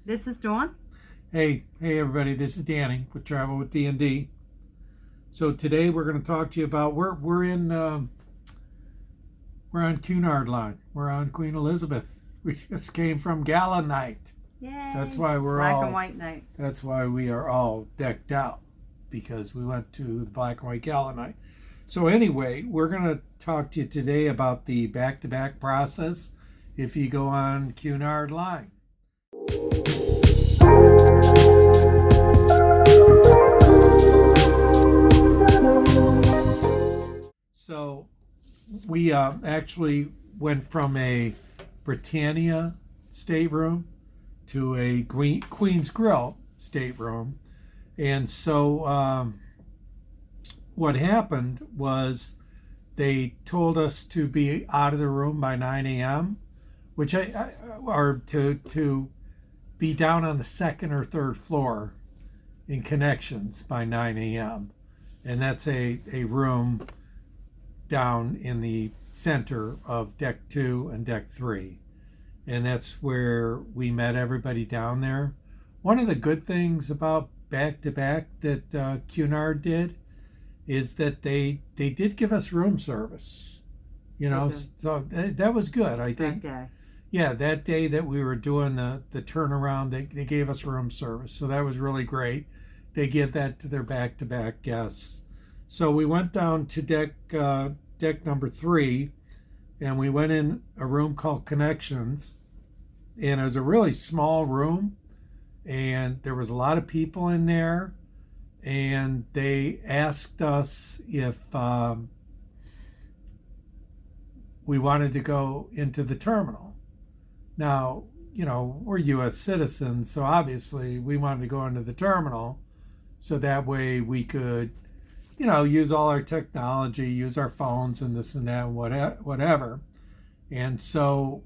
This is Dawn. Hey everybody, this is Danny with Travel with D&D. So today we're going to talk to you about we're on Cunard line. We're on Queen Elizabeth. We just came from gala night. Yay! That's why Black and white night. That's why we are all decked out, because we went to the black and white gala night. So anyway, we're going to talk to you today about the back-to-back process if you go on Cunard line. So we actually went from a Britannia stateroom to a Queen's Grill stateroom. And so what happened was they told us to be out of the room by 9 a.m., which or to be down on the second or third floor in connections by 9 a.m. And that's a room down in the center of deck 2 and deck 3. And that's where we met everybody down there. One of the good things about back-to-back that Cunard did is that they did give us room service. You know, Okay. so that was good. I That think, day. yeah, that day that we were doing the turnaround, they gave us room service. So that was really great. They give that to their back-to-back guests. So we went down to deck number 3, and we went in a room called Connections, and it was a really small room, and there was a lot of people in there, and they asked us if we wanted to go into the terminal. Now, you know, we're U.S. citizens, so obviously we wanted to go into the terminal so that way we could, you know, use all our technology, use our phones and this and that, whatever. And so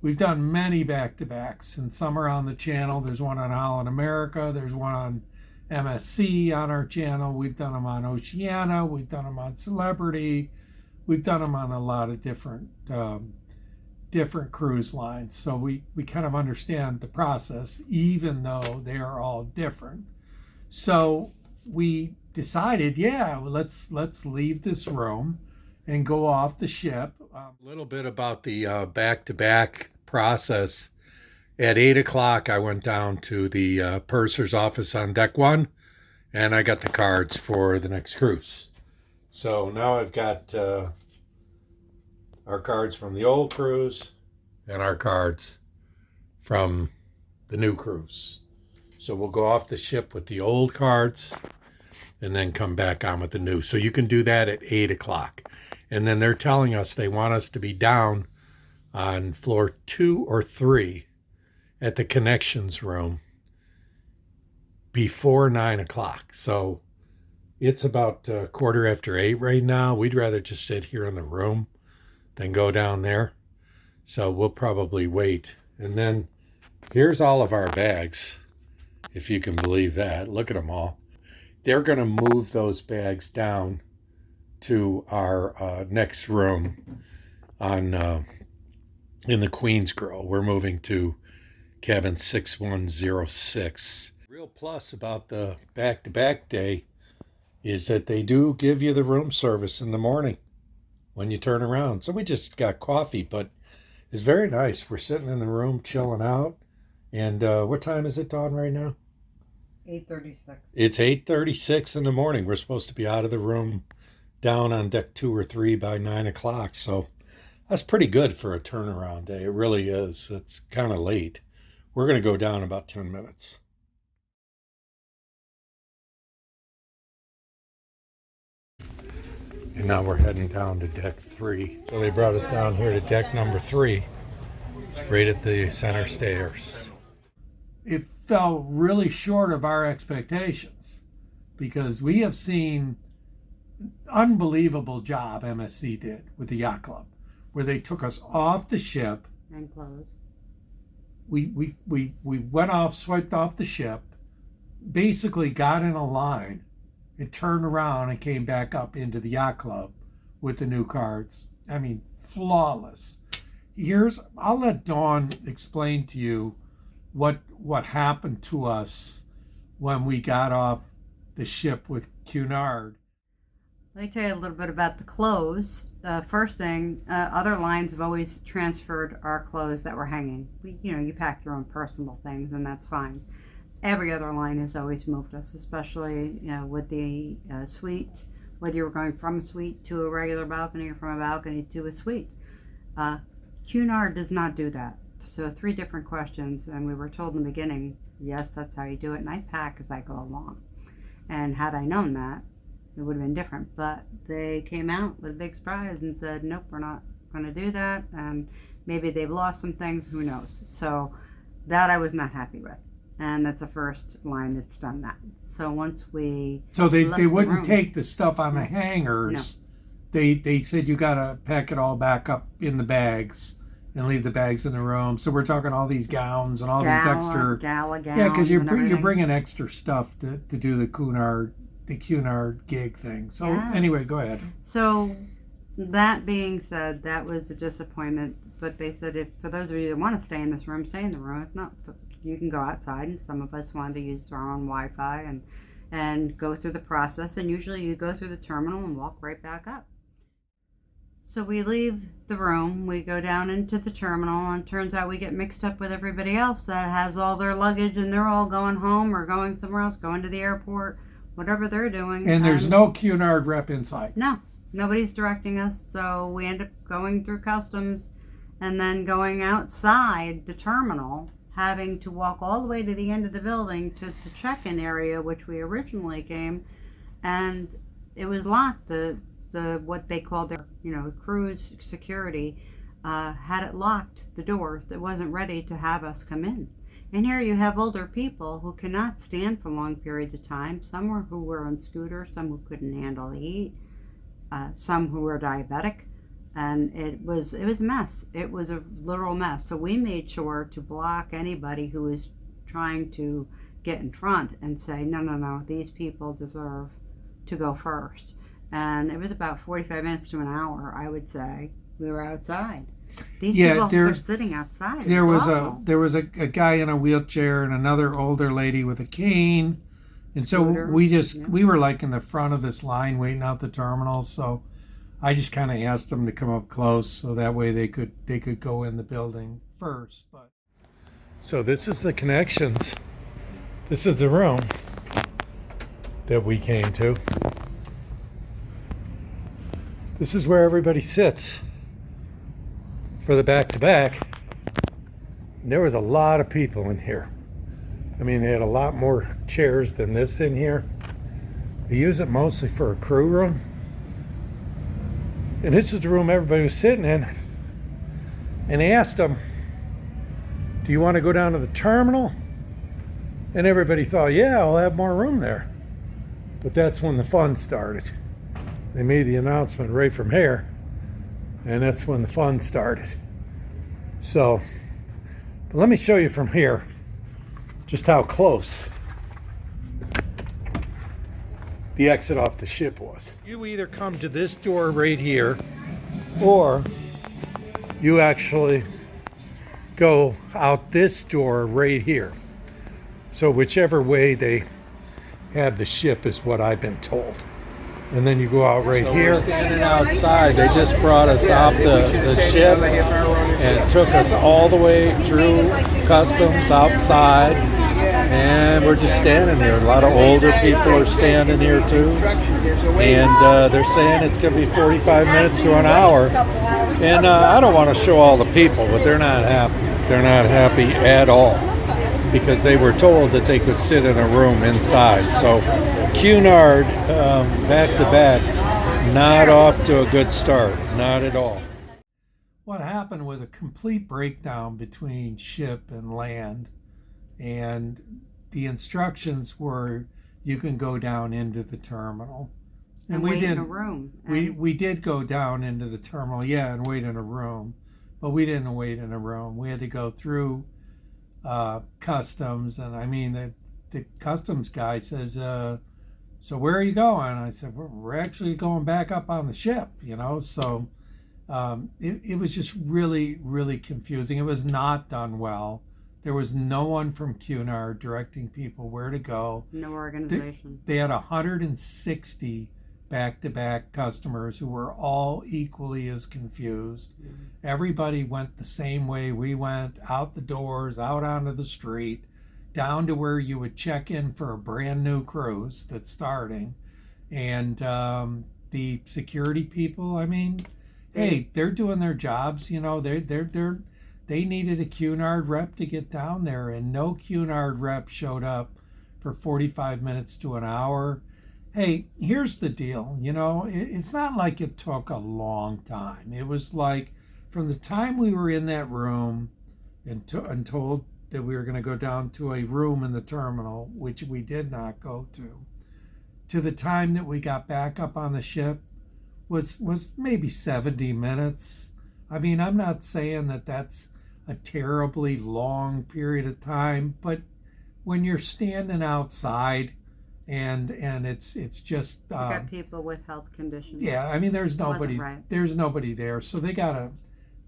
we've done many back-to-backs, and some are on the channel. There's one on Holland America. There's one on MSC on our channel. We've done them on Oceania. We've done them on Celebrity. We've done them on a lot of different cruise lines. So we kind of understand the process, even though they are all different. So we decided, yeah, let's leave this room and go off the ship. A little bit about the back-to-back process. At 8 o'clock, I went down to the purser's office on deck 1, and I got the cards for the next cruise. So now I've got our cards from the old cruise and our cards from the new cruise. So we'll go off the ship with the old cards and then come back on with the new. So you can do that at 8 o'clock. And then they're telling us they want us to be down on floor 2 or 3 at the connections room before 9 o'clock. So it's about 8:15 right now. We'd rather just sit here in the room than go down there. So we'll probably wait. And then here's all of our bags, if you can believe that. Look at them all. They're going to move those bags down to our next room on in the Queen's Grill. We're moving to cabin 6106. Real plus about the back-to-back day is that they do give you the room service in the morning when you turn around. So we just got coffee, but it's very nice. We're sitting in the room chilling out. And what time is it, Dawn, right now? 8:36. It's 8:36 in the morning. We're supposed to be out of the room down on deck 2 or 3 by 9 o'clock. So that's pretty good for a turnaround day. It really is. It's kind of late. We're going to go down in about 10 minutes. And now we're heading down to deck 3. So they brought us down here to deck number 3, right at the center stairs. It fell really short of our expectations, because we have seen unbelievable job MSC did with the yacht club, where they took us off the ship. And close. We went off, swiped off the ship, basically got in a line and turned around and came back up into the yacht club with the new cards. I mean, flawless. I'll let Dawn explain to you what happened to us when we got off the ship with Cunard. Let me tell you a little bit about the clothes. First thing, other lines have always transferred our clothes that were hanging. You pack your own personal things, and that's fine. Every other line has always moved us, especially with the suite, whether you were going from a suite to a regular balcony or from a balcony to a suite. Cunard does not do that. So 3 different questions, and we were told in the beginning, yes, that's how you do it, and I pack as I go along. And had I known that, it would have been different. But they came out with a big surprise and said, nope, we're not going to do that. And maybe they've lost some things, who knows. So that I was not happy with. And that's the first line that's done that. So once we So they left the wouldn't room, take the stuff on the hangers. No. They said you got to pack it all back up in the bags and leave the bags in the room. So we're talking all these gowns and all these extra gala gowns. Yeah, because you're everything. bringing extra stuff to do the Cunard gig thing. So anyway, go ahead. So that being said, that was a disappointment. But they said, if for those of you that want to stay in this room, stay in the room. If not, you can go outside. And some of us wanted to use their own Wi-Fi and go through the process. And usually you go through the terminal and walk right back up. So we leave the room, we go down into the terminal, and turns out we get mixed up with everybody else that has all their luggage, and they're all going home or going somewhere else, going to the airport, whatever they're doing. And there's no Cunard rep inside. No, nobody's directing us, so we end up going through customs and then going outside the terminal, having to walk all the way to the end of the building to the check-in area, which we originally came, and it was locked. The what they called their cruise security had it locked, the doors, that wasn't ready to have us come in. And here you have older people who cannot stand for long periods of time. Some who were on scooters, some who couldn't handle the heat, some who were diabetic, and it was a mess. It was a literal mess. So we made sure to block anybody who was trying to get in front and say, no, these people deserve to go first. And it was about 45 minutes to an hour, I would say. We were outside. These people were sitting outside. There was a guy in a wheelchair and another older lady with a cane. And so we were like in the front of this line waiting out the terminal. So I just kind of asked them to come up close so that way they could go in the building first. But so this is the connections. This is the room that we came to. This is where everybody sits for the back-to-back. And there was a lot of people in here. I mean, they had a lot more chairs than this in here. They use it mostly for a crew room. And this is the room everybody was sitting in. And they asked them, do you want to go down to the terminal? And everybody thought, yeah, I'll have more room there. But that's when the fun started. They made the announcement right from here, and that's when the fun started. So, but let me show you from here just how close the exit off the ship was. You either come to this door right here, or you actually go out this door right here. So whichever way they have the ship is what I've been told. And then you go out right here. We're standing outside. They just brought us off the ship and took us all the way through customs outside. And we're just standing here. A lot of older people are standing here too. And they're saying it's going to be 45 minutes to an hour. And I don't want to show all the people, but they're not happy. They're not happy at all because they were told that they could sit in a room inside. So Cunard, back to back, not off to a good start, not at all. What happened was a complete breakdown between ship and land, and the instructions were you can go down into the terminal. And we wait in a room. We did go down into the terminal, and wait in a room, but we didn't wait in a room. We had to go through customs, and I mean the customs guy says, so where are you going? I said, we're actually going back up on the ship, so it was just really, really confusing. It was not done well. There was no one from Cunard directing people where to go. No organization. They had 160 back-to-back customers who were all equally as confused. Mm-hmm. Everybody went the same way we went, out the doors, out onto the street, down to where you would check in for a brand new cruise that's starting. And the security people, I mean, hey, they're doing their jobs. You know, they needed a Cunard rep to get down there, and no Cunard rep showed up for 45 minutes to an hour. Hey, here's the deal. You know, it's not like it took a long time. It was like from the time we were in that room and told that we were going to go down to a room in the terminal, which we did not go to the time that we got back up on the ship was maybe 70 minutes. I mean, I'm not saying that that's a terribly long period of time, but when you're standing outside and it's just You got people with health conditions. yeah, I mean there's nobody right. there, so they gotta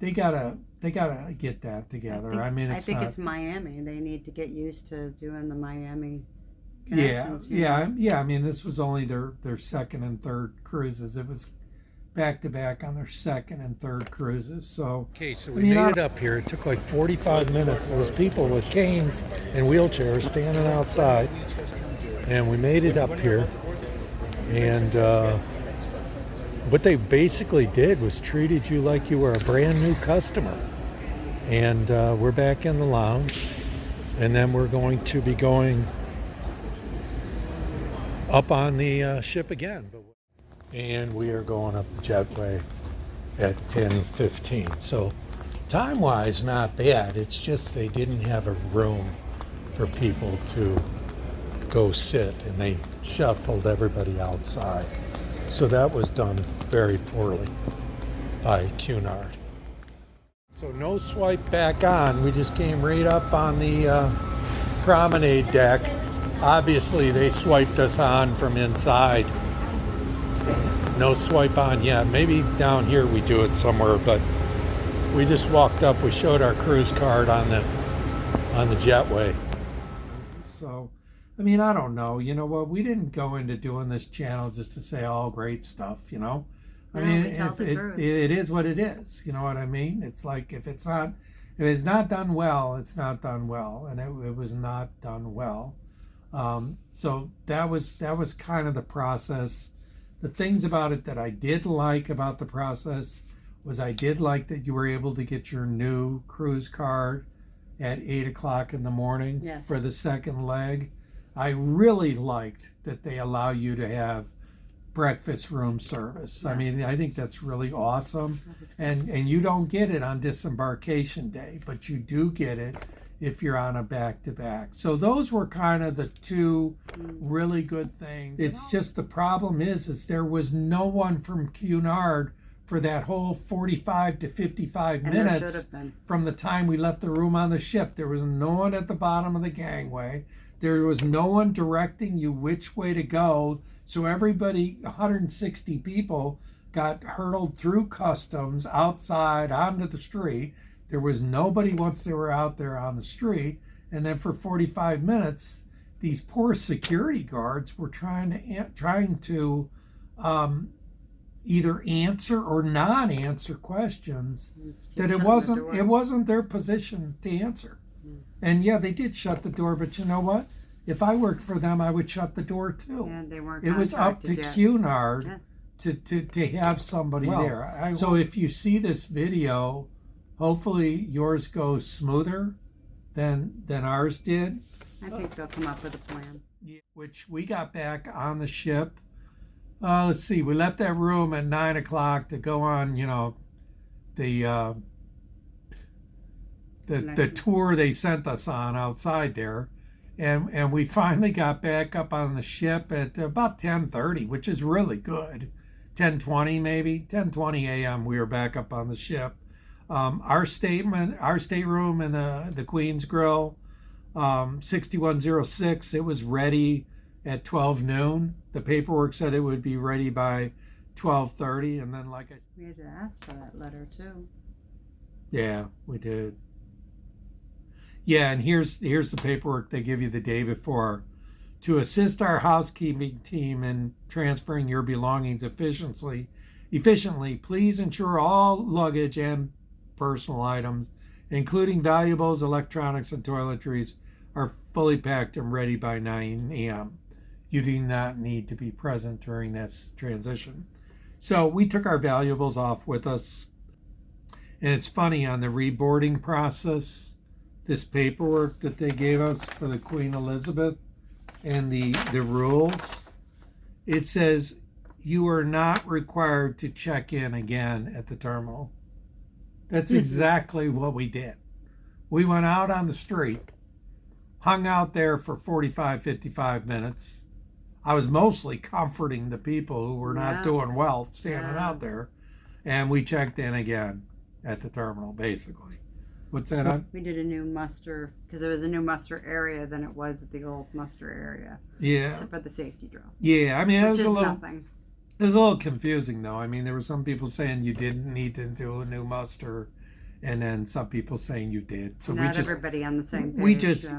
get that together. I think it's Miami. They need to get used to doing the Miami yeah, connections. yeah. I mean, this was only their second and third cruises. It was back to back on their second and third cruises. So okay, so we made it up here. It took like 45 minutes. There was people with canes and wheelchairs standing outside, and we made it up here. And what they basically did was treated you like you were a brand new customer. And we're back in the lounge, and then we're going to be going up on the ship again. And we are going up the jetway at 10:15. So time-wise, not bad. It's just they didn't have a room for people to go sit, and they shuffled everybody outside. So that was done very poorly by Cunard. So no swipe back on. We just came right up on the promenade deck. Obviously, they swiped us on from inside. No swipe on yet. Maybe down here we do it somewhere, but we just walked up. We showed our cruise card on the jetway. So, I mean, I don't know. You know what? We didn't go into doing this channel just to say all great stuff. You know, I mean, it is what it is. You know what I mean? It's like if it's not done well, it's not done well, and it was not done well. So that was kind of the process. The things about it that I did like about the process was I did like that you were able to get your new cruise card at 8 o'clock in the morning for the second leg. I really liked that they allow you to have breakfast room service. I mean, I think that's really awesome. And you don't get it on disembarkation day, but you do get it if you're on a back-to-back. So those were kind of the two really good things. It's just the problem is there was no one from Cunard for that whole 45 to 55 minutes from the time we left the room on the ship. There was no one at the bottom of the gangway. There was no one directing you which way to go. So everybody, 160 people, got hurtled through customs outside onto the street. There was nobody once they were out there on the street. And then for 45 minutes, these poor security guards were trying to either answer or non-answer questions that it wasn't their position to answer. And yeah, they did shut the door, but you know what? If I worked for them, I would shut the door too. Yeah, they weren't. It was up to Cunard to have somebody there. So if you see this video, hopefully yours goes smoother than ours did. I think they'll come up with a plan. Which we got back on the ship. Let's see, we left that room at 9 o'clock to go on, the tour they sent us on outside there. And we finally got back up on the ship at about 10:30, which is really good. 10:20 maybe, 10:20 a.m. we were back up on the ship. Our stateroom in the Queen's Grill, 6106, it was ready at 12 noon. The paperwork said it would be ready by 12:30, and then like I said, we had to ask for that letter too. Yeah, we did. Yeah, and here's the paperwork they give you the day before. To assist our housekeeping team in transferring your belongings efficiently, please ensure all luggage and personal items, including valuables, electronics, and toiletries, are fully packed and ready by 9 a.m. You do not need to be present during this transition. So we took our valuables off with us. And it's funny, on the reboarding process, this paperwork that they gave us for the Queen Elizabeth and the rules, it says you are not required to check in again at the terminal. That's exactly what we did. We went out on the street, hung out there for 45, 55 minutes. I was mostly comforting the people who were not doing well standing out there. And we checked in again at the terminal, basically. What's that on? We did a new muster, because there was a new muster area than it was at the old muster area. Yeah. Except for the safety drill. Yeah, I mean, Which is nothing. It was a little confusing, though. I mean, there were some people saying you didn't need to do a new muster, and then some people saying you did. So Not everybody on the same page.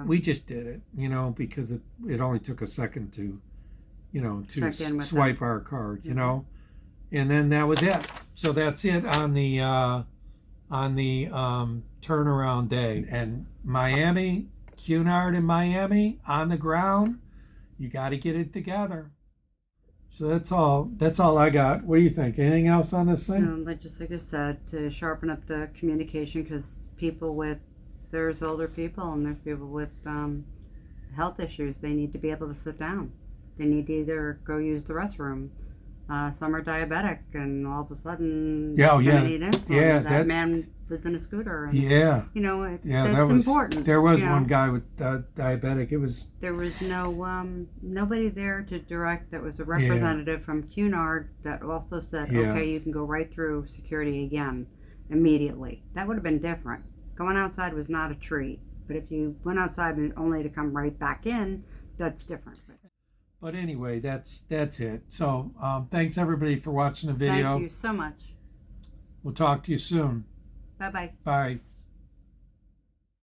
We just did it, because it only took a second to, to swipe our card, and then that was it. So that's it on the turnaround day. And Miami, Cunard in Miami, on the ground, you got to get it together. So that's all I got. What do you think? Anything else on this thing? Like I said, to sharpen up the communication, because there's older people and there's people with health issues. They need to be able to sit down. They need to either go use the restroom. Some are diabetic, and all of a sudden, they need insulin. That man was in a scooter. And, that's important. There was one guy with diabetic. There was nobody there to direct. That was a representative from Cunard that also said, okay, you can go right through security again immediately. That would have been different. Going outside was not a treat, but if you went outside and only to come right back in, that's different. But anyway, that's it. So thanks everybody for watching the video. Thank you so much. We'll talk to you soon. Bye-bye. Bye.